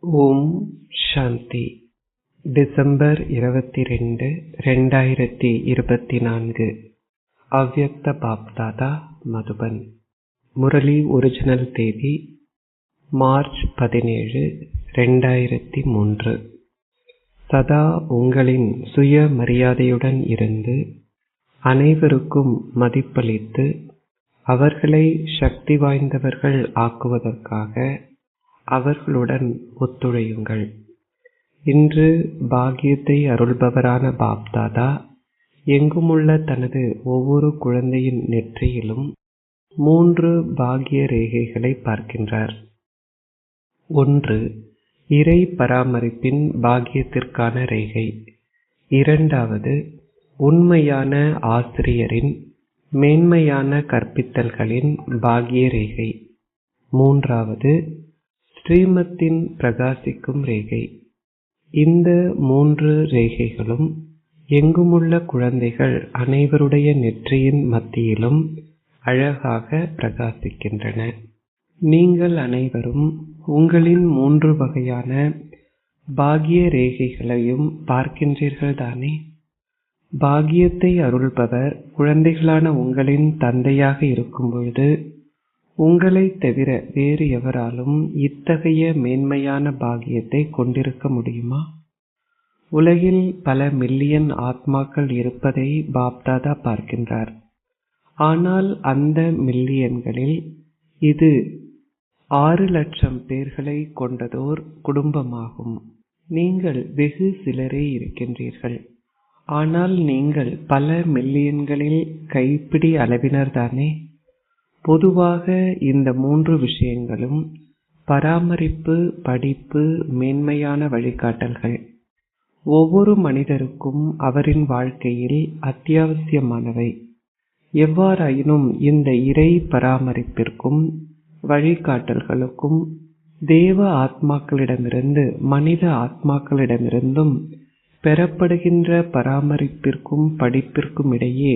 ஓம் சாந்தி. December 22, 2024. அவ்யக்த Bapdada, Madhuban. Murali original தேதி March 17, 2003. சதா உங்களின் சுய மரியாதையுடன் இருந்து அனைவருக்கும் மதிப்பளித்து அவர்களை சக்தி வாய்ந்தவர்கள் ஆக்குவதற்காக அவர்களுடன் ஒத்துழையுங்கள். இன்று பாக்கியத்தை அருள்பவரான பாப்தாதா எங்குமுள்ள தனது ஒவ்வொரு குழந்தையின் நெற்றியிலும் 3 பாக்கிய ரேகைகளை பார்க்கின்றார். 1. இறை பராமரிப்பின் பாக்கியத்திற்கான ரேகை. 2. உண்மையான ஆசிரியரின் மேன்மையான கற்பித்தல்களின் பாக்கிய ரேகை. 3. ஸ்ரீமத்தின் பிரகாசிக்கும் ரேகை. இந்த 3 ரேகைகளும் எங்குமுள்ள குழந்தைகள் அனைவருடைய நெற்றியின் மத்தியிலும் அழகாக பிரகாசிக்கின்றன. நீங்கள் அனைவரும் உங்களின் 3 வகையான பாக்கிய ரேகைகளையும் பார்க்கின்றீர்கள்தானே? பாக்கியத்தை அருள்பவர் குழந்தைகளான உங்களின் தந்தையாக இருக்கும் பொழுது உங்களை தவிர வேறு எவராலும் இத்தகைய மேன்மையான பாக்கியத்தை கொண்டிருக்க முடியுமா? உலகில் பல மில்லியன் ஆத்மாக்கள் இருப்பதை பாப்தாதா பார்க்கின்றார். ஆனால் அந்த மில்லியன்களில் இது 6 லட்சம் பேர்களை கொண்டதோர் குடும்பமாகும். நீங்கள் வெகு சிலரே இருக்கின்றீர்கள். ஆனால் நீங்கள் பல மில்லியன்களில் கைப்பிடி அளவினர்தானே? பொதுவாக இந்த 3 விஷயங்களும் பராமரிப்பு, படிப்பு, மேன்மையான வழிகாட்டல்கள் ஒவ்வொரு மனிதருக்கும் அவரின் வாழ்க்கையில் அத்தியாவசியமானவை. எவ்வாறாயினும் இந்த இறை பராமரிப்பிற்கும் வழிகாட்டல்களுக்கும் தேவ ஆத்மாக்களிடமிருந்து மனித ஆத்மாக்களிடமிருந்தும் பெறப்படுகின்ற பராமரிப்பிற்கும் படிப்பிற்கும் இடையே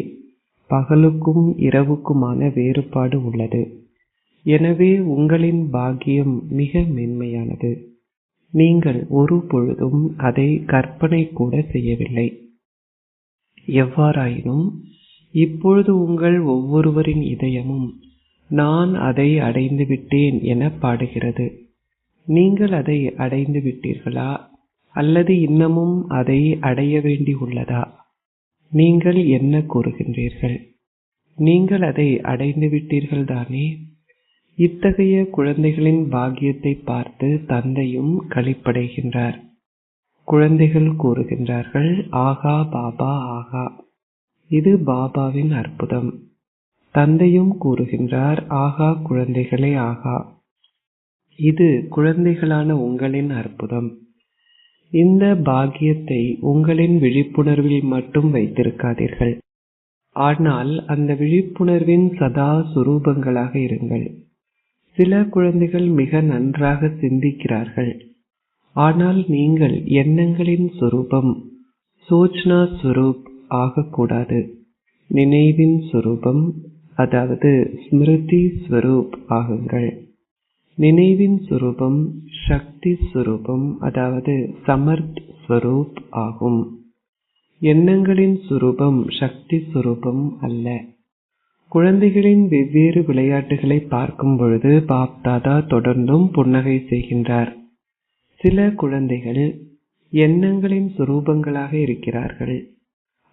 பகலுக்கும் இரவுக்குமான வேறுபாடு உள்ளது. எனவே உங்களின் பாக்கியம் மிக மேன்மையானது. நீங்கள் ஒரு பொழுதும் அதை கற்பனை கூட செய்யவில்லை. எவ்வாறாயினும் இப்பொழுது உங்கள் ஒவ்வொருவரின் இதயமும் நான் அதை அடைந்து விட்டேன் என பாடுகிறது. நீங்கள் அதை அடைந்து விட்டீர்களா அல்லது இன்னமும் அதை அடைய வேண்டி உள்ளதா? நீங்கள் என்ன கூறுகின்றீர்கள்? நீங்கள் அதை அடைந்து விட்டீர்கள் தானே? இத்தகைய குழந்தைகளின் பாக்கியத்தை பார்த்து தந்தையும் களிப்படைகின்றார். குழந்தைகள் கூறுகின்றார்கள், ஆகா பாபா ஆகா, இது பாபாவின் அற்புதம். தந்தையும் கூறுகின்றார், ஆகா குழந்தைகளே ஆகா, இது குழந்தைகளான உங்களின் அற்புதம். இந்த பாக்கியத்தை உங்களின் விழிப்புணர்வில் மட்டும் வைத்திருக்காதீர்கள். ஆனால் அந்த விழிப்புணர்வின் சதா சுரூபங்களாக இருங்கள். சில குழந்தைகள் மிக நன்றாக சிந்திக்கிறார்கள். ஆனால் நீங்கள் எண்ணங்களின் சுரூபம் சோச்னா ஸ்வரூப் ஆகக்கூடாது. நினைவின் சுரூபம், அதாவது ஸ்மிருதி ஸ்வரூப் ஆகுங்கள். நினைவின் சுரூபம் சக்தி ஸ்வரூபம், அதாவது சமர்த் ஸ்வரூப் ஆகும். எண்ணங்களின் சுரூபம் சக்தி ஸ்வரூபம் அல்ல. குழந்தைகளின் வெவ்வேறு விளையாட்டுகளை பார்க்கும் பொழுது பாப்தாதா தொடர்ந்தும் புன்னகை செய்கின்றார். சில குழந்தைகள் எண்ணங்களின் சுரூபங்களாக இருக்கிறார்கள்.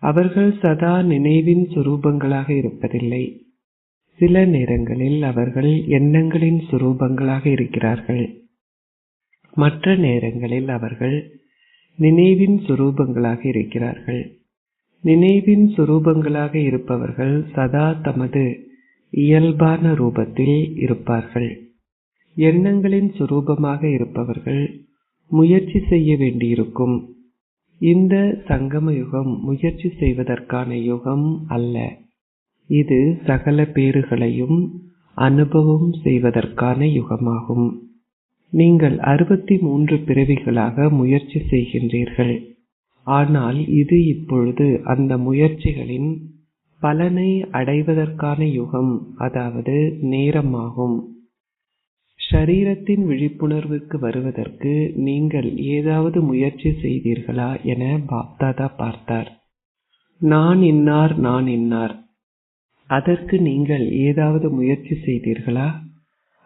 அவர்கள் சதா நினைவின் சுரூபங்களாக இருப்பதில்லை. சில நேரங்களில் அவர்கள் எண்ணங்களின் சுரூபங்களாக இருக்கிறார்கள். மற்ற நேரங்களில் அவர்கள் நினைவின் சுரூபங்களாக இருக்கிறார்கள். நினைவின் சுரூபங்களாக இருப்பவர்கள் சதா தமது இயல்பான ரூபத்தில் இருப்பார்கள். எண்ணங்களின் சுரூபமாக இருப்பவர்கள் முயற்சி செய்ய வேண்டியிருக்கும். இந்த சங்கம யுகம் முயற்சி செய்வதற்கான யுகம் அல்ல. இது சகல பேறுகளையும் அனுபவம் செய்வதற்கான யுகமாகும். நீங்கள் 63 பிறவிகளாக முயற்சி செய்கின்றீர்கள். ஆனால் இது இப்பொழுது அந்த முயற்சிகளின் பலனை அடைவதற்கான யுகம், அதாவது நேரமாகும். ஷரீரத்தின் விழிப்புணர்வுக்கு வருவதற்கு நீங்கள் ஏதாவது முயற்சி செய்தீர்களா என பாப்தாதா பார்த்தார். நான் இன்னார், நான் இன்னார். அதற்கு நீங்கள் ஏதாவது முயற்சி செய்தீர்களா?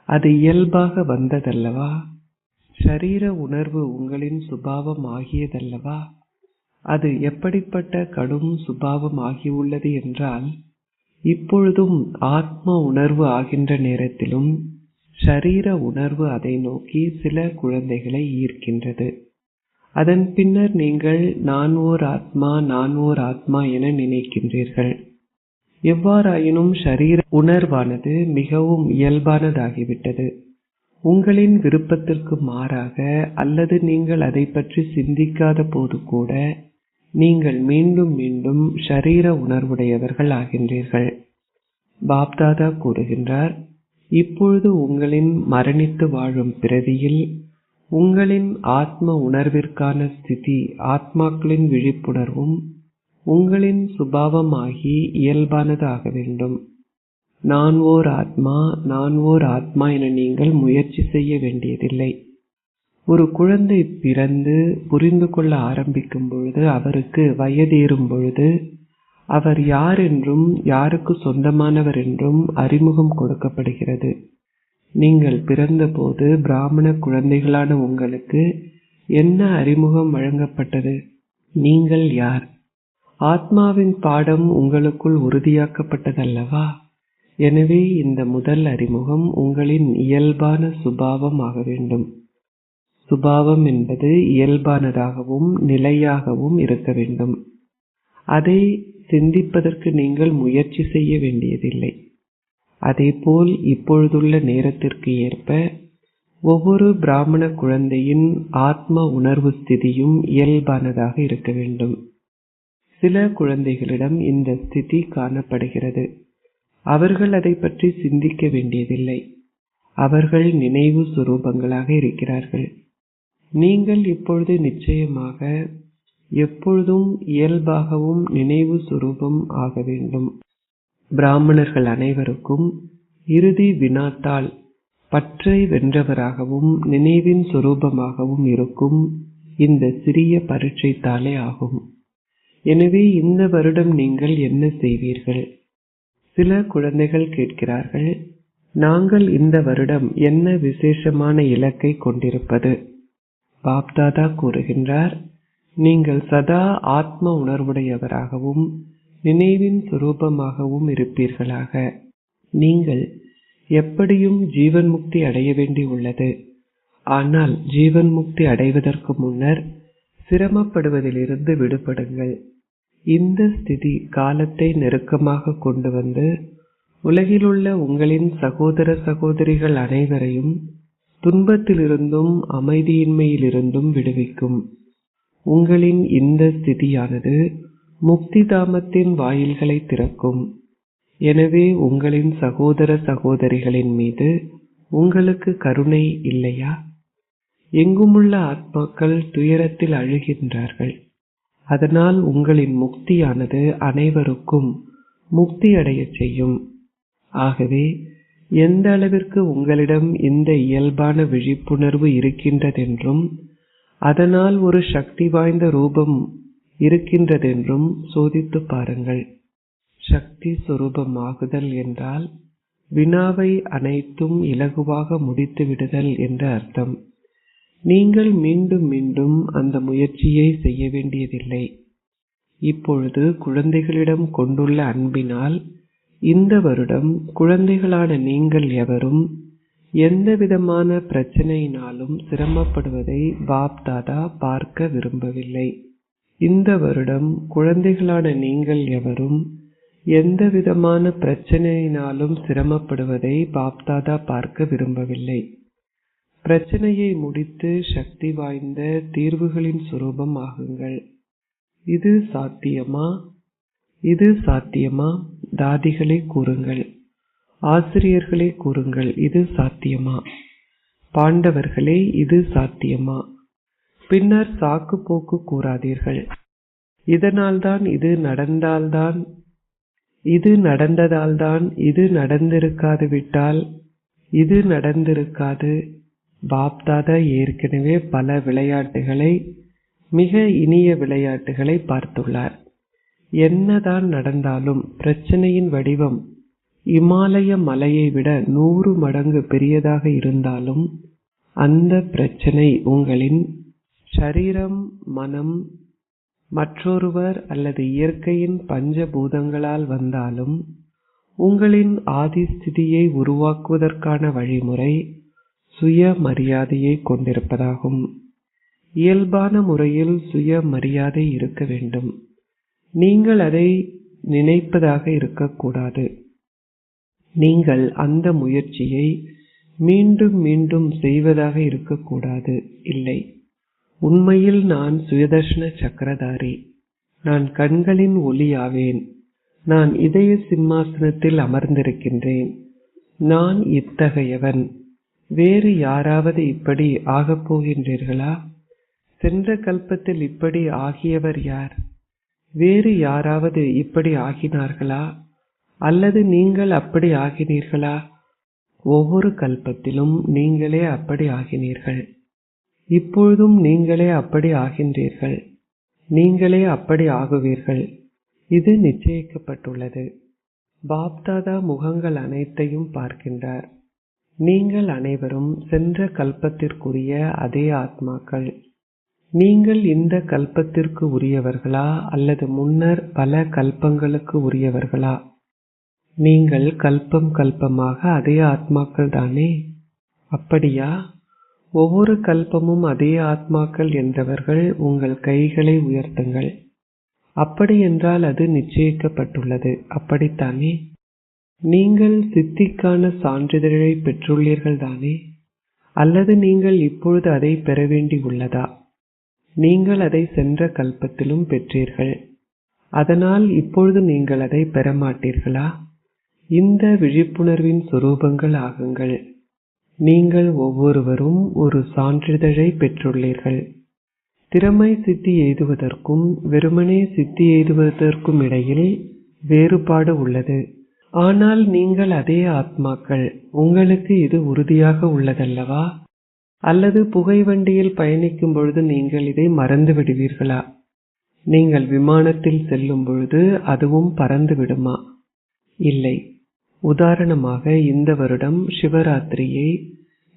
அது இயல்பாக வந்ததல்லவா? ஷரீர உணர்வு உங்களின் சுபாவம் ஆகியதல்லவா? அது எப்படிப்பட்ட கடும் சுபாவம் ஆகியுள்ளது என்றால், இப்பொழுதும் ஆத்ம உணர்வு ஆகின்ற நேரத்திலும் ஷரீர உணர்வு அதை நோக்கி சில குழந்தைகளை ஈர்க்கின்றது. அதன் பின்னர் நீங்கள் நான் ஓர் ஆத்மா, நான் ஓர் ஆத்மா என நினைக்கின்றீர்கள். எவ்வாறாயினும் ஷரீர உணர்வானது மிகவும் இயல்பானதாகிவிட்டது. உங்களின் விருப்பத்திற்கு மாறாக அல்லது நீங்கள் அதை பற்றி சிந்திக்காத போது கூட நீங்கள் மீண்டும் மீண்டும் ஷரீர உணர்வுடையவர்கள் ஆகின்றீர்கள். பாப்தாதா கூறுகின்றார், இப்பொழுது உங்களின் மரணித்து வாழும் பிறவியில் உங்களின் ஆத்ம உணர்விற்கான ஸ்திதி, ஆத்மாக்களின் விழிப்புணர்வும் உங்களின் சுபாவமாகி இயல்பானது ஆக வேண்டும். நான் ஓர் ஆத்மா, நான் ஓர் ஆத்மா என நீங்கள் முயற்சி செய்ய வேண்டியதில்லை. ஒரு குழந்தை பிறந்து புரிந்து கொள்ள ஆரம்பிக்கும் பொழுது, அவருக்கு வயதேறும் பொழுது அவர் யார் என்றும் யாருக்கு சொந்தமானவர் என்றும் அறிமுகம் கொடுக்கப்படுகிறது. நீங்கள் பிறந்தபோது பிராமண குழந்தைகளான உங்களுக்கு என்ன அறிமுகம் வழங்கப்பட்டது? நீங்கள் யார்? ஆத்மாவின் பாடம் உங்களுக்குள் உறுதியாக்கப்பட்டதல்லவா? எனவே இந்த முதல் அறிமுகம் உங்களின் இயல்பான சுபாவம் ஆக வேண்டும். சுபாவம் என்பது இயல்பானதாகவும் நிலையாகவும் இருக்க வேண்டும். அதை சிந்திப்பதற்கு நீங்கள் முயற்சி செய்ய வேண்டியதில்லை. அதேபோல் இப்பொழுதுள்ள நேரத்திற்கு ஏற்ப ஒவ்வொரு பிராமண குழந்தையின் ஆத்ம உணர்வு ஸ்திதியும் இயல்பானதாக இருக்க வேண்டும். சில குழந்தைகளிடம் இந்த ஸ்திதி காணப்படுகிறது. அவர்கள் அதை பற்றி சிந்திக்க வேண்டியதில்லை. அவர்கள் நினைவு சுரூபங்களாக இருக்கிறார்கள். நீங்கள் இப்பொழுது நிச்சயமாக எப்பொழுதும் இயல்பாகவும் நினைவு சுரூபம் ஆக வேண்டும். பிராமணர்கள் அனைவருக்கும் இறுதி வினாத்தாள் பற்றை வென்றவராகவும் நினைவின் சுரூபமாகவும் இருக்கும் இந்த சிறிய பரீட்சை தாளே ஆகும். எனவே இந்த வருடம் நீங்கள் என்ன செய்வீர்கள்? சில குழந்தைகள் கேட்கிறார்கள், நாங்கள் இந்த வருடம் என்ன விசேஷமான இலக்கை கொண்டிருப்பது? பாப்தாதா கூறுகின்றார், நீங்கள் சதா ஆத்ம உணர்வுடையவராகவும் நினைவின் சுரூபமாகவும் இருப்பீர்களாக. நீங்கள் எப்படியும் ஜீவன் முக்தி அடைய வேண்டி உள்ளது. ஆனால் ஜீவன் முக்தி அடைவதற்கு முன்னர் சிரமப்படுவதிலிருந்து விடுபடுங்கள். இந்த ஸ்திதி காலத்தை நெருக்கமாக கொண்டு வந்து உலகிலுள்ள உங்களின் சகோதர சகோதரிகள் அனைவரையும் துன்பத்திலிருந்தும் அமைதியின்மையிலிருந்தும் விடுவிக்கும். உங்களின் இந்த ஸ்திதியானது முக்தி தாமத்தின் வாயில்களை திறக்கும். எனவே உங்களின் சகோதர சகோதரிகளின் மீது உங்களுக்கு கருணை இல்லையா? எங்குமுள்ள ஆத்மாக்கள் துயரத்தில் அழுகின்றார்கள். அதனால் உங்களின் முக்தியானது அனைவருக்கும் முக்தி அடைய செய்யும். ஆகவே எந்த அளவிற்கு உங்களிடம் இந்த இயல்பான விழிப்புணர்வு இருக்கின்றதென்றும் அதனால் ஒரு சக்தி வாய்ந்த ரூபம் இருக்கின்றதென்றும் சோதித்து பாருங்கள். சக்தி சொரூபமாகுதல் என்றால் வினாவை அனைத்தும் இலகுவாக முடித்து விடுதல் என்று அர்த்தம். நீங்கள் மீண்டும் மீண்டும் அந்த முயற்சியை செய்ய வேண்டியதில்லை. இப்பொழுது குழந்தைகளிடம் கொண்டுள்ள அன்பினால் இந்த வருடம் குழந்தைகளான நீங்கள் எவரும் எந்த விதமான பிரச்சனையினாலும் சிரமப்படுவதை பாப்தாதா பார்க்க விரும்பவில்லை. இந்த வருடம் குழந்தைகளான நீங்கள் எவரும் எந்த விதமான பிரச்சனையினாலும் சிரமப்படுவதை பாப்தாதா பார்க்க விரும்பவில்லை. பிரச்சனையை முடித்து சக்தி வாய்ந்த தீர்வுகளின் சுரூபம் ஆகுங்கள். இது சாத்தியமா? இது சாத்தியமா? தாதிகளே கூறுங்கள், ஆசிரியர்களே கூறுங்கள், இது சாத்தியமா? பாண்டவர்களே, இது சாத்தியமா? பின்னர் சாக்கு போக்கு கூறாதீர்கள். இதனால்தான் இது நடந்தால்தான், இது நடந்ததால்தான், இது நடந்திருக்காது விட்டால் இது நடந்திருக்காது. பாப்தாதா ஏற்கனவே பல விளையாட்டுகளை, மிக இனிய விளையாட்டுகளை பார்த்துள்ளார். என்னதான் நடந்தாலும் பிரச்சனையின் வடிவம் இமாலய மலையை விட 100 மடங்கு பெரியதாக இருந்தாலும் அந்த பிரச்சனை உங்களின் சரீரம், மனம், மற்றொருவர் அல்லது இயற்கையின் பஞ்சபூதங்களால் வந்தாலும் உங்களின் ஆதிஸ்திதியை உருவாக்குவதற்கான வழிமுறை சுய மரியாதையை கொண்டிருப்பதாகும். இயல்பான முறையில் சுய மரியாதை இருக்க வேண்டும். நீங்கள் அதை நினைப்பதாக இருக்கக்கூடாது. நீங்கள் அந்த முயற்சியை மீண்டும் மீண்டும் செய்வதாக இருக்கக்கூடாது. இல்லை, உண்மையில் நான் சுயதர்ஷன சக்கரதாரி, நான் கண்களின் ஒளி ஆவேன், நான் இதய சிம்மாசனத்தில் அமர்ந்திருக்கின்றேன், நான் இத்தகையவன். வேறு யாராவது இப்படி ஆகப் போகின்றீர்களா? சென்ற கல்பத்தில் இப்படி ஆகியவர் யார்? வேறு யாராவது இப்படி ஆகினார்களா? அல்லது நீங்கள் அப்படி ஆகினீர்களா? ஒவ்வொரு கல்பத்திலும் நீங்களே அப்படி ஆகினீர்கள். இப்பொழுதும் நீங்களே அப்படி ஆகின்றீர்கள். நீங்களே அப்படி ஆகுவீர்கள். இது நிச்சயிக்கப்பட்டுள்ளது. பாப்தாதா முகங்கள் அனைத்தையும் பார்க்கின்றார். நீங்கள் அனைவரும் சென்ற கல்பத்திற்குரிய அதே ஆத்மாக்கள். நீங்கள் இந்த கல்பத்திற்கு உரியவர்களா அல்லது முன்னர் பல கல்பங்களுக்கு உரியவர்களா? நீங்கள் கல்பம் கல்பமாக அதே ஆத்மாக்கள் தானே? அப்படியா? ஒவ்வொரு கல்பமும் அதே ஆத்மாக்கள் என்றவர்கள் உங்கள் கைகளை உயர்த்துங்கள். அப்படி என்றால் அது நிச்சயிக்கப்பட்டுள்ளது. அப்படித்தானே? நீங்கள் சித்திக்கான சான்றிதழை பெற்றுள்ளீர்கள் தானே? அல்லது நீங்கள் இப்பொழுது அதை பெற வேண்டி உள்ளதா? நீங்கள் அதை சென்ற கல்பத்திலும் பெற்றீர்கள். அதனால் இப்பொழுது நீங்கள் அதை பெற மாட்டீர்களா? இந்த விழிப்புணர்வின் சொரூபங்கள் ஆகுங்கள். நீங்கள் ஒவ்வொருவரும் ஒரு சான்றிதழை பெற்றுள்ளீர்கள். திறமை சித்தி எய்துவதற்கும் வெறுமனே சித்தி எய்துவதற்கும் இடையில் வேறுபாடு உள்ளது. ஆனால் நீங்கள் அதே ஆத்மாக்கள். உங்களுக்கு இது உறுதியாக உள்ளதல்லவா? அல்லது புகை வண்டியில் பயணிக்கும் பொழுது நீங்கள் இதை மறந்து விடுவீர்களா? நீங்கள் விமானத்தில் செல்லும் பொழுது அதுவும் பறந்து விடுமா? இல்லை. உதாரணமாக, இந்த வருடம் சிவராத்திரியை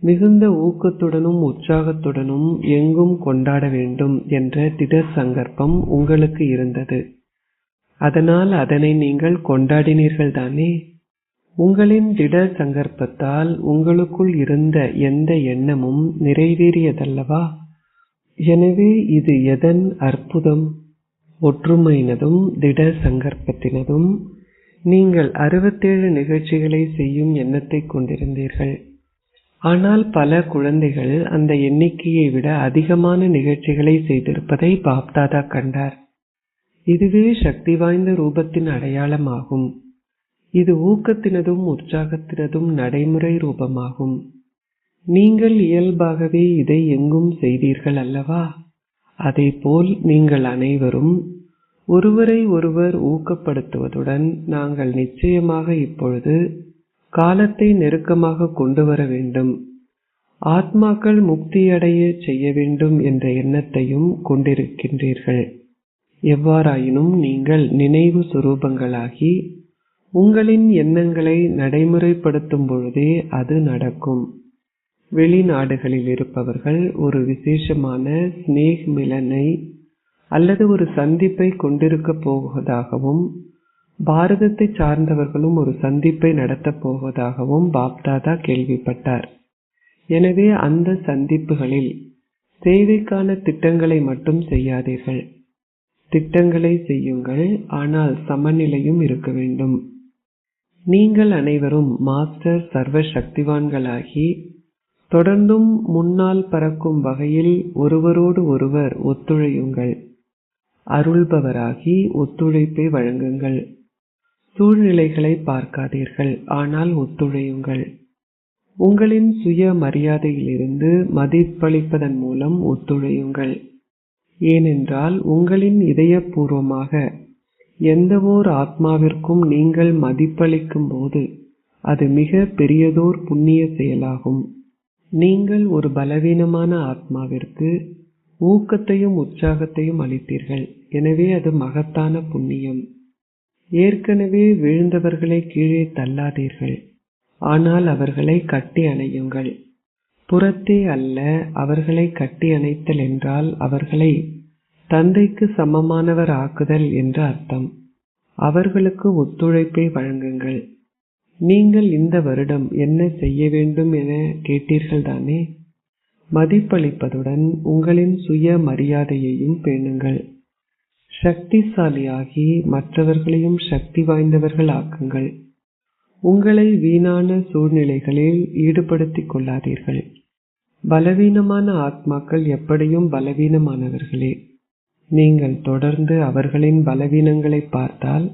மிகுந்த ஊக்கத்துடனும் உற்சாகத்துடனும் எங்கும் கொண்டாட வேண்டும் என்ற திடர் சங்கற்பம் உங்களுக்கு இருந்தது. அதனால் அதனை நீங்கள் கொண்டாடினீர்கள் தானே? உங்களின் திடர் சங்கற்பத்தால் உங்களுக்குள் இருந்த எந்த எண்ணமும் நிறைவேறியதல்லவா? எனவே இது எதன் அற்புதம்? ஒற்றுமையினதும் திடர் சங்கற்பத்தினதும். நீங்கள் 67 நிகழ்ச்சிகளை செய்யும் எண்ணத்தை கொண்டிருந்தீர்கள். ஆனால் பல குழந்தைகள் அந்த எண்ணிக்கையை விட அதிகமான நிகழ்ச்சிகளை செய்திருப்பதை பாப்தாதா கண்டார். இதுவே சக்தி வாய்ந்த ரூபத்தின் அடையாளமாகும். இது ஊக்கத்தினதும் உற்சாகத்தினதும் நடைமுறை ரூபமாகும். நீங்கள் இயல்பாகவே இதை எங்கும் செய்தீர்கள் அல்லவா? அதேபோல் நீங்கள் அனைவரும் ஒருவரை ஒருவர் ஊக்கப்படுத்துவதுடன் நாங்கள் நிச்சயமாக இப்பொழுது காலத்தை நெருக்கமாக கொண்டு வர வேண்டும், ஆத்மாக்கள் முக்தியடைய செய்ய வேண்டும் என்ற எண்ணத்தையும் கொண்டிருக்கின்றீர்கள். எவ்வாறாயினும் நீங்கள் நினைவு சுரூபங்களாகி உங்களின் எண்ணங்களை நடைமுறைப்படுத்தும் பொழுதே அது நடக்கும். வெளிநாடுகளில் இருப்பவர்கள் ஒரு விசேஷமான ஸ்நேக் மிலனை அல்லது ஒரு சந்திப்பை கொண்டிருக்க போவதாகவும், பாரதத்தை சார்ந்தவர்களும் ஒரு சந்திப்பை நடத்தப் போவதாகவும் பாப்தாதா கேள்விப்பட்டார். எனவே அந்த சந்திப்புகளில் சேவைக்கான திட்டங்களை மட்டும் செய்யாதீர்கள். திட்டங்களை செய்யுங்கள், ஆனால் சமநிலையும் இருக்க வேண்டும். நீங்கள் அனைவரும் மாஸ்டர் சர்வ சக்திவான்களாகி தொடர்ந்தும் முன்னால் பறக்கும் வகையில் ஒருவரோடு ஒருவர் ஒத்துழையுங்கள். அருள்பவராகி ஒத்துழைப்பை வழங்குங்கள். சூழ்நிலைகளை பார்க்காதீர்கள், ஆனால் ஒத்துழையுங்கள். உங்களின் சுய மரியாதையிலிருந்து மதிப்பளிப்பதன் மூலம் ஒத்துழையுங்கள். ஏனென்றால் உங்களின் இதயபூர்வமாக எந்தவோர் ஆத்மாவிற்கும் நீங்கள் மதிப்பளிக்கும் போது அது மிக பெரியதோர் புண்ணிய செயலாகும். நீங்கள் ஒரு பலவீனமான ஆத்மாவிற்கு ஊக்கத்தையும் உற்சாகத்தையும் அளித்தீர்கள். எனவே அது மகத்தான புண்ணியம். ஏற்கனவே விழுந்தவர்களை கீழே தள்ளாதீர்கள், ஆனால் அவர்களை கட்டி அணையுங்கள். புறத்தே அல்ல, அவர்களை கட்டி அணைத்தல் என்றால் அவர்களை தந்தைக்கு சமமானவர் ஆக்குதல் என்று அர்த்தம். அவர்களுக்கு ஒத்துழைப்பை வழங்குங்கள். நீங்கள் இந்த வருடம் என்ன செய்ய வேண்டும் என கேட்டீர்கள் தானே? மதிப்பளிப்பதுடன் உங்களின் சுய மரியாதையையும் பேணுங்கள். சக்திசாலியாகி மற்றவர்களையும் சக்தி வாய்ந்தவர்கள் ஆக்குங்கள். உங்களை வீணான சூழ்நிலைகளில் ஈடுபடுத்திக் கொள்ளாதீர்கள். பலவீனமான ஆத்மாக்கள் எப்படியும் பலவீனமானவர்களே. நீங்கள் தொடர்ந்து அவர்களின் பலவீனங்களை பார்த்தால்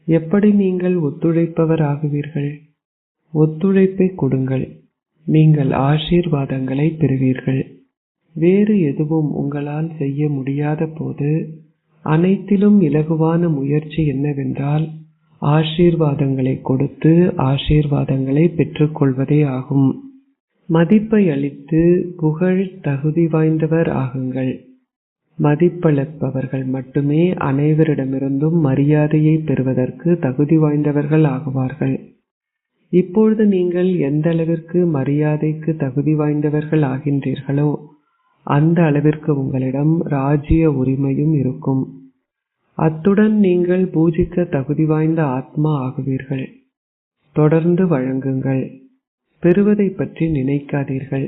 எப்படி நீங்கள் ஒத்துழைப்பவர் ஆகுவீர்கள்? ஒத்துழைப்பை கொடுங்கள். நீங்கள் ஆசீர்வாதங்களை பெறுவீர்கள். வேறு எதுவும் உங்களால் செய்ய முடியாத போது அனைத்திலும் இலகுவான முயற்சி என்னவென்றால் ஆசீர்வாதங்களை கொடுத்து ஆசீர்வாதங்களை பெற்றுக்கொள்வதே ஆகும். மதிப்பை அளித்து புகழ் தகுதி வாய்ந்தவர் ஆகுங்கள். மதிப்பளிப்பவர்கள் மட்டுமே அனைவரிடமிருந்தும் மரியாதையை பெறுவதற்கு தகுதி வாய்ந்தவர்கள் ஆகுவார்கள். இப்பொழுது நீங்கள் எந்த அளவிற்கு மரியாதைக்கு தகுதி வாய்ந்தவர்கள் ஆகின்றீர்களோ அந்த அளவிற்கு உங்களிடம் ராஜ்ய உரிமையும் இருக்கும். அத்துடன் நீங்கள் பூஜிக்க தகுதி வாய்ந்த ஆத்மா ஆகுவீர்கள். தொடர்ந்து வழங்குங்கள். பெறுவதை பற்றி நினைக்காதீர்கள்.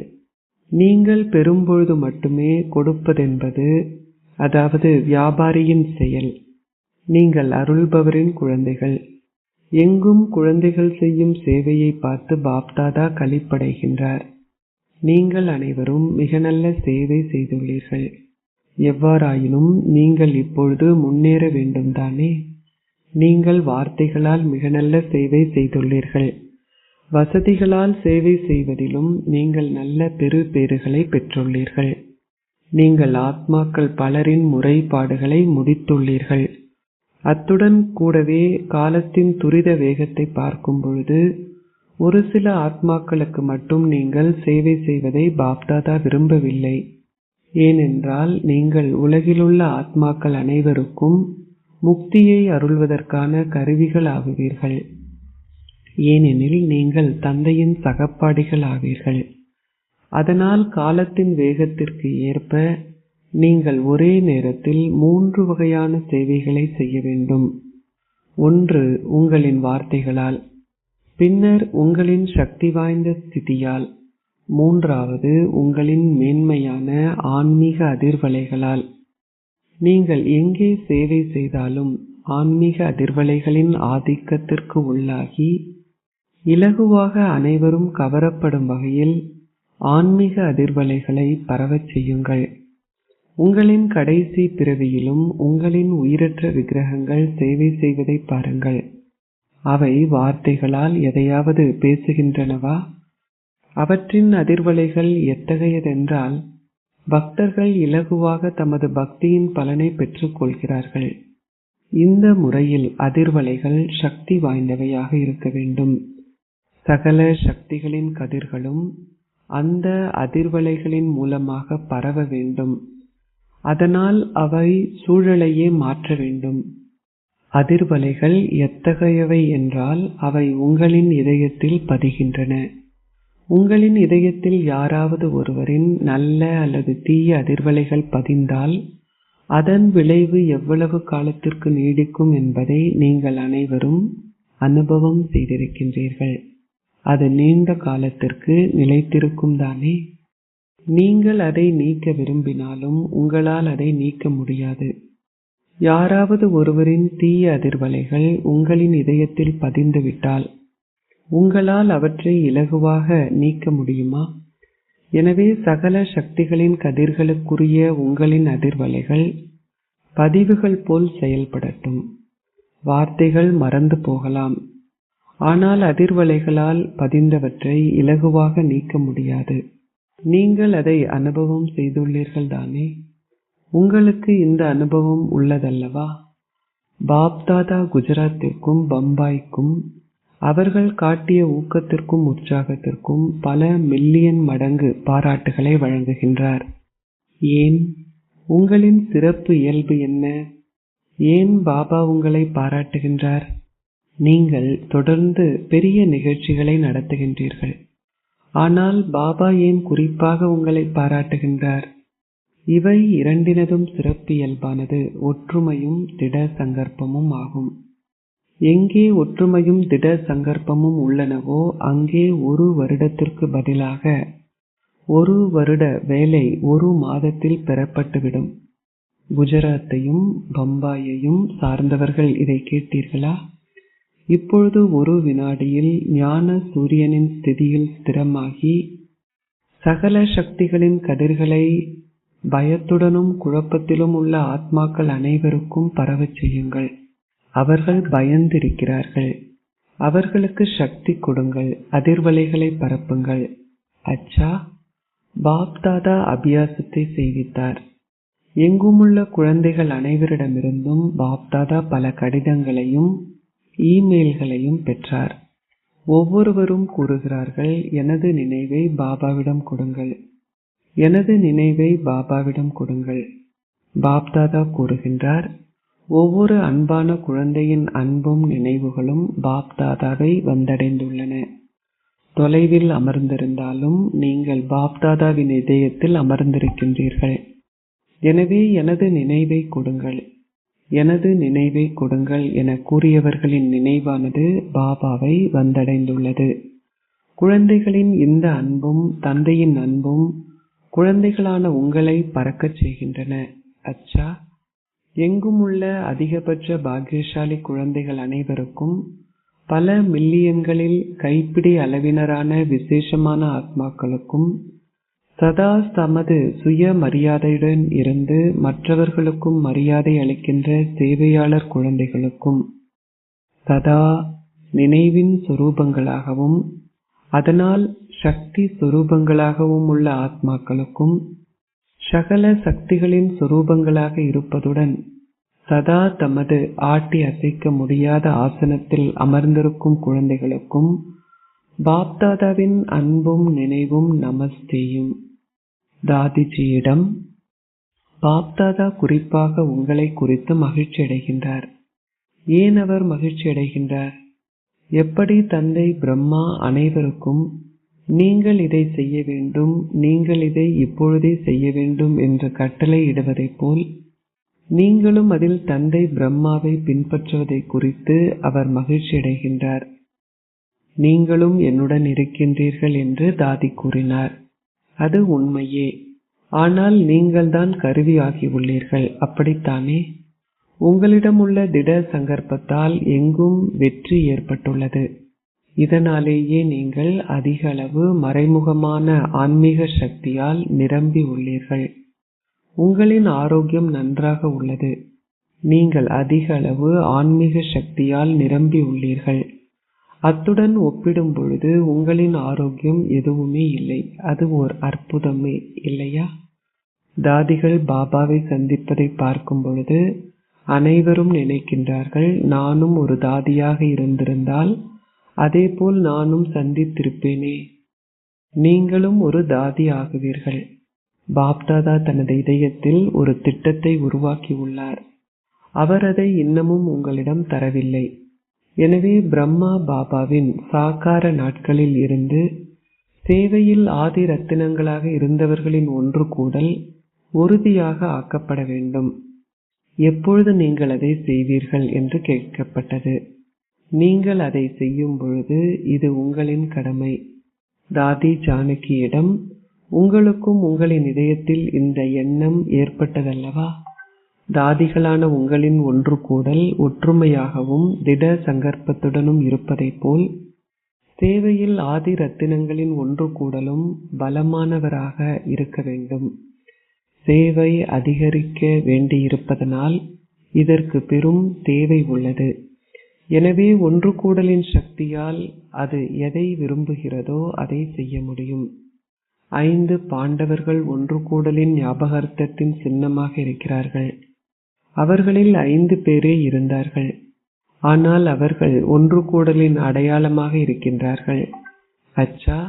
நீங்கள் பெறும்பொழுது மட்டுமே கொடுப்பதென்பது, அதாவது வியாபாரியின் செயல். நீங்கள் அருள்பவரின் குழந்தைகள். எங்கும் குழந்தைகள் செய்யும் சேவையை பார்த்து பாப்தாதா களிப்படைகின்றார். நீங்கள் அனைவரும் மிக நல்ல சேவை செய்துள்ளீர்கள். எவ்வாறாயினும் நீங்கள் இப்பொழுது முன்னேற வேண்டும் தானே? நீங்கள் வார்த்தைகளால் மிக நல்ல சேவை செய்துள்ளீர்கள். வசதிகளால் சேவை செய்வதிலும் நீங்கள் நல்ல பெறுபேறுகளை பெற்றுள்ளீர்கள். நீங்கள் ஆத்மாக்கள் பலரின் முறைப்பாடுகளை முடித்துள்ளீர்கள். அத்துடன் கூடவே காலத்தின் துரித வேகத்தை பார்க்கும் பொழுது ஒரு சில ஆத்மாக்களுக்கு மட்டும் நீங்கள் சேவை செய்வதை பாப்தாதா விரும்பவில்லை. ஏனென்றால் நீங்கள் உலகிலுள்ள ஆத்மாக்கள் அனைவருக்கும் முக்தியை அருள்வதற்கான கருவிகள் ஆகுவீர்கள். ஏனெனில் நீங்கள் தந்தையின் சகப்பாடிகள் ஆவீர்கள். அதனால் காலத்தின் வேகத்திற்கு ஏற்ப நீங்கள் ஒரே நேரத்தில் 3 வகையான சேவைகளை செய்ய வேண்டும். ஒன்று உங்களின் வார்த்தைகளால், பின்னர் உங்களின் சக்தி வாய்ந்த ஸ்திதியால், மூன்றாவது உங்களின் மேன்மையான ஆன்மீக அதிர்வலைகளால். நீங்கள் எங்கே சேவை செய்தாலும் ஆன்மீக அதிர்வலைகளின் ஆதிக்கத்திற்கு உள்ளாகி இலகுவாக அனைவரும் கவரப்படும் வகையில் ஆன்மீக அதிர்வலைகளை பரவச் செய்யுங்கள். உங்களின் கடைசி பிறவியிலும் உங்களின் உயிரற்ற விக்கிரகங்கள் சேவை செய்வதை பாருங்கள். அவை வார்த்தைகளால் எதையாவது பேசுகின்றனவா? அவற்றின் அதிர்வலைகள் எத்தகையதென்றால் பக்தர்கள் இலகுவாக தமது பக்தியின் பலனை பெற்றுக் கொள்கிறார்கள். இந்த முறையில் அதிர்வலைகள் சக்தி வாய்ந்தவையாக இருக்க வேண்டும். சகல சக்திகளின் கதிர்களும் அந்த அதிர்வலைகளின் மூலமாக பரவ வேண்டும். அதனால் அவை சூழலையே மாற்ற வேண்டும். அதிர்வலைகள் எத்தகையவை என்றால் அவை உங்களின் இதயத்தில் பதிகின்றன. உங்களின் இதயத்தில் யாராவது ஒருவரின் நல்ல அல்லது தீய அதிர்வலைகள் பதிந்தால் அதன் விளைவு எவ்வளவு காலத்திற்கு நீடிக்கும் என்பதை நீங்கள் அனைவரும் அனுபவம் செய்திருக்கின்றீர்கள். அது நீண்ட காலத்திற்கு நிலைத்திருக்கும் தானே? நீங்கள் அதை நீக்க விரும்பினாலும் உங்களால் அதை நீக்க முடியாது. யாராவது ஒருவரின் தீய அதிர்வலைகள் உங்களின் இதயத்தில் பதிந்துவிட்டால் உங்களால் அவற்றை இலகுவாக நீக்க முடியுமா? எனவே சகல சக்திகளின் கதிர்களுக்குரிய உங்களின் அதிர்வலைகள் பதிவுகள் போல் செயல்படட்டும். வார்த்தைகள் மறந்து போகலாம், ஆனால் அதிர்வலைகளால் பதிந்தவற்றை இலகுவாக நீக்க முடியாது. நீங்கள் அதை அனுபவம் செய்துள்ளீர்கள் தானே? உங்களுக்கு இந்த அனுபவம் உள்ளதல்லவா? பாப்தாதா குஜராத்திற்கும் பம்பாய்க்கும் அவர்கள் காட்டிய ஊக்கத்திற்கும் உற்சாகத்திற்கும் பல மில்லியன் மடங்கு பாராட்டுகளை வழங்குகின்றார். ஏன்? உங்களின் சிறப்பு இயல்பு என்ன? ஏன் பாபா உங்களை பாராட்டுகின்றார்? நீங்கள் தொடர்ந்து பெரிய நிகழ்ச்சிகளை நடத்துகின்றீர்கள். ஆனால் பாபா ஏன் குறிப்பாக உங்களை பாராட்டுகின்றார்? இவை இரண்டினதும் சிறப்பு இயல்பானது ஒற்றுமையும் திட சங்கற்பமும் ஆகும். எங்கே ஒற்றுமையும் திட சங்கற்பமும் உள்ளனவோ அங்கே 1 வருடத்திற்கு பதிலாக 1 வருட வேலை 1 மாதத்தில் பெறப்பட்டுவிடும். குஜராத்தையும் பம்பாயையும் சார்ந்தவர்கள் இதை கேட்டீர்களா? இப்பொழுது 1 வினாடியில் ஞான சூரியனின் ஸ்திதியில் ஸ்திரமாகி சகல சக்திகளின் கதிர்களை பயத்துடனும் குழப்பத்திலும் உள்ள ஆத்மாக்கள் அனைவருக்கும் பரவச் செய்யுங்கள். அவர்கள் பயந்திருக்கிறார்கள். அவர்களுக்கு சக்தி கொடுங்கள். அதிர்வலைகளை பரப்புங்கள். அச்சா, பாப் தாதா அபியாசத்தை செய்வித்தார். எங்குமுள்ள குழந்தைகள் அனைவரிடமிருந்தும் பாப் தாதா பல கடிதங்களையும் இமெயில்களையும் பெற்றார். ஒவ்வொருவரும் கூறுகிறார்கள், எனது நினைவை பாபாவிடம் கொடுங்கள், எனது நினைவை பாபாவிடம் கொடுங்கள். பாப் தாதா கூறுகின்றார், ஒவ்வொரு அன்பான குழந்தையின் அன்பும் நினைவுகளும் பாப் தாதாவை வந்தடைந்துள்ளன. தொலைவில் அமர்ந்திருந்தாலும் நீங்கள் பாப் தாதாவின் இதயத்தில் அமர்ந்திருக்கின்றீர்கள். எனவே எனது நினைவை கொடுங்கள், எனது நினைவை கொடுங்கள் என கூறியவர்களின் நினைவானது பாபாவை வந்தடைந்துள்ளது. குழந்தைகளின் இந்த அன்பும் தந்தையின் அன்பும் குழந்தைகளான உங்களை பறக்கச் செய்கின்றன. அச்சா, எங்கும் உள்ள அதிகபட்ச பாக்கியசாலி குழந்தைகள் அனைவருக்கும் பல மில்லியன்களில் கைப்பிடி அளவினரான விசேஷமான ஆத்மாக்களுக்கும் சதா தமது சுய மரியாதையுடன் இருந்து மற்றவர்களுக்கும் மரியாதை அளிக்கின்ற சேவையாளர் குழந்தைகளுக்கும் சதா நினைவின் சொரூபங்களாகவும் அதனால் சக்தி சொரூபங்களாகவும் உள்ள ஆத்மாக்களுக்கும் சகல சக்திகளின் சொரூபங்களாக இருப்பதுடன் சதா தமது ஆட்டி அசைக்க முடியாத ஆசனத்தில் அமர்ந்திருக்கும் குழந்தைகளுக்கும் பாப்தாதாவின் அன்பும் நினைவும் நமஸ்தேயும். தாதிஜியிடம் பாப்தாதா குறிப்பாக உங்களை குறித்து மகிழ்ச்சி அடைகின்றார். ஏன் அவர் மகிழ்ச்சி அடைகின்றார்? எப்படி தந்தை பிரம்மா அனைவருக்கும் நீங்கள் இதை செய்ய வேண்டும், நீங்கள் இதை இப்பொழுதே செய்ய வேண்டும் என்று கட்டளை இடுவதைப் போல் நீங்களும் அதில் தந்தை பிரம்மாவை பின்பற்றுவதை குறித்து அவர் மகிழ்ச்சி அடைகின்றார். நீங்களும் என்னுடன் இருக்கின்றீர்கள் என்று தாதி கூறினார். அது உண்மையே. ஆனால் நீங்கள்தான் கருவி ஆகியுள்ளீர்கள், அப்படித்தானே? உங்களிடம் உள்ள திட சங்கற்பத்தால் எங்கும் வெற்றி ஏற்பட்டுள்ளது. இதனாலேயே நீங்கள் அதிக அளவு மறைமுகமான ஆன்மீக சக்தியால் நிரம்பி உள்ளீர்கள். உங்களின் ஆரோக்கியம் நன்றாக உள்ளது. நீங்கள் அதிக அளவு ஆன்மீக சக்தியால் நிரம்பி உள்ளீர்கள். அத்துடன் ஒப்பிடும் பொழுது உங்களின் ஆரோக்கியம் எதுவுமே இல்லை. அது ஓர் அற்புதமே, இல்லையா? தாதிகள் பாபாவை சந்திப்பதை பார்க்கும் பொழுது அனைவரும் நினைக்கின்றார்கள், நானும் ஒரு தாதியாக இருந்திருந்தால் அதேபோல் நானும் சந்தித்திருப்பேனே. நீங்களும் ஒரு தாதி ஆகுவீர்கள். பாப்தாதா தனது இதயத்தில் ஒரு திட்டத்தை உருவாக்கி உள்ளார். அவர் அதை இன்னமும் உங்களிடம் தரவில்லை. எனவே பிரம்மா பாபாவின் சாக்கார நாட்களில் இருந்து சேவையில் ஆதி ரத்தினங்களாக இருந்தவர்களின் ஒன்று கூடல் உறுதியாக ஆக்கப்பட வேண்டும். எப்பொழுது நீங்கள் அதை செய்வீர்கள் என்று கேட்கப்பட்டது. நீங்கள் அதை செய்யும் பொழுது இது உங்களின் கடமை. தாதி ஜானகியிடம் உங்களுக்கும் உங்களின் இதயத்தில் இந்த எண்ணம் ஏற்பட்டதல்லவா? தாதிகளான உங்களின் ஒன்று கூடல் ஒற்றுமையாகவும் திட சங்கற்பத்துடனும் இருப்பதைப் போல் சேவையில் ஆதி ரத்தினங்களின் ஒன்று கூடலும் பலமானவராக இருக்க வேண்டும். சேவை அதிகரிக்க வேண்டியிருப்பதனால் இதற்கு பெரும் தேவை உள்ளது. எனவே ஒன்று கூடலின் சக்தியால் அது எதை விரும்புகிறதோ அதை செய்ய முடியும். 5 பாண்டவர்கள் ஒன்று கூடலின் ஞாபகார்த்தத்தின் சின்னமாக இருக்கிறார்கள். அவர்களில் 5 பேரே இருந்தார்கள். ஆனால் அவர்கள் ஒன்று கூடலின் அடையாளமாக இருக்கின்றார்கள். அச்சா,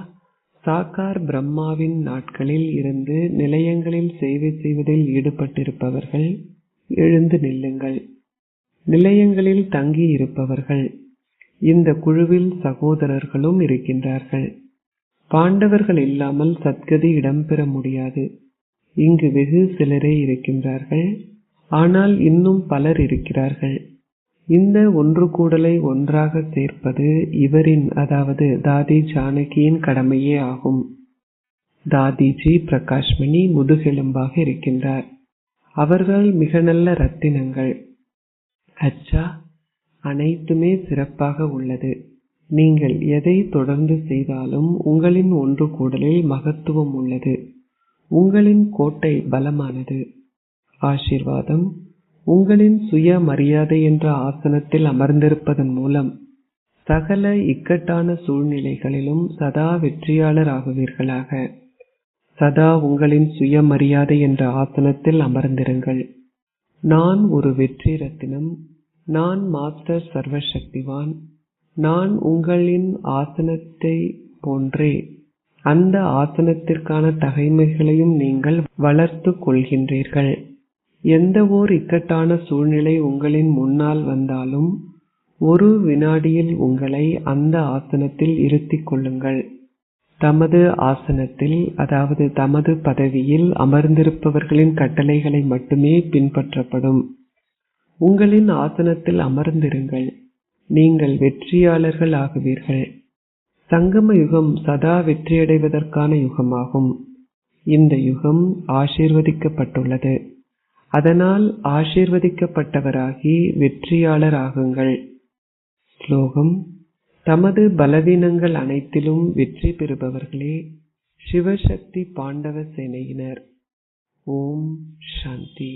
சாக்கார் பிரம்மாவின் நாட்களில் இருந்து நிலையங்களில் சேவை செய்வதில் ஈடுபட்டிருப்பவர்கள் எழுந்து நில்லுங்கள். நிலையங்களில் தங்கி இருப்பவர்கள், இந்த குழுவில் சகோதரர்களும் இருக்கின்றார்கள். பாண்டவர்கள் இல்லாமல் சத்கதி இடம்பெற முடியாது. இங்கு வெகு சிலரே இருக்கின்றார்கள், ஆனால் இன்னும் பலர் இருக்கிறார்கள். இந்த ஒன்று கூடலை ஒன்றாக சேர்ப்பது இவரின், அதாவது தாதி ஜானகியின் கடமையே ஆகும். தாதிஜி பிரகாஷ்மணி முதுகெலும்பாக இருக்கின்றார். அவர்கள் மிக நல்ல ரத்தினங்கள். அச்சா, அனைத்துமே சிறப்பாக உள்ளது. நீங்கள் எதை தொடர்ந்து செய்தாலும் உங்களின் ஒன்று கூடலில் மகத்துவம் உள்ளது. உங்களின் கோட்டை பலமானது. ஆசீர்வாதம். உங்களின் சுய மரியாதை என்ற ஆசனத்தில் அமர்ந்திருப்பதன் மூலம் சகல இக்கட்டான சூழ்நிலைகளிலும் சதா வெற்றியாளர் ஆகுவீர்களாக. சதா உங்களின் சுய மரியாதை என்ற ஆசனத்தில் அமர்ந்திருங்கள். நான் ஒரு வெற்றி ரத்தினம். நான் மாஸ்டர் சர்வசக்திவான். நான் உங்களின் ஆசனத்தை போன்றே அந்த ஆசனத்திற்கான தகைமைகளையும் நீங்கள் வளர்த்து கொள்கின்றீர்கள். எந்த ஓர் இக்கட்டான சூழ்நிலை உங்களின் முன்னால் வந்தாலும் ஒரு வினாடியில் உங்களை அந்த ஆசனத்தில் இருத்திக் கொள்ளுங்கள். தமது ஆசனத்தில், அதாவது தமது பதவியில் அமர்ந்திருப்பவர்களின் கட்டளைகளை மட்டுமே பின்பற்றப்படும். உங்களின் ஆசனத்தில் அமர்ந்திருங்கள். நீங்கள் வெற்றியாளர்கள் ஆகுவீர்கள். சங்கம யுகம் சதா வெற்றியடைவதற்கான யுகமாகும். இந்த யுகம் ஆசீர்வதிக்கப்பட்டுள்ளது. அதனால் ஆசீர்வதிக்கப்பட்டவராகி வெற்றியாளர் ஆகுங்கள். ஸ்லோகம். தமது பலவீனங்கள் அனைத்திலும் வெற்றி பெறுபவர்களே சிவசக்தி பாண்டவ சேனையினர். ஓம் சாந்தி.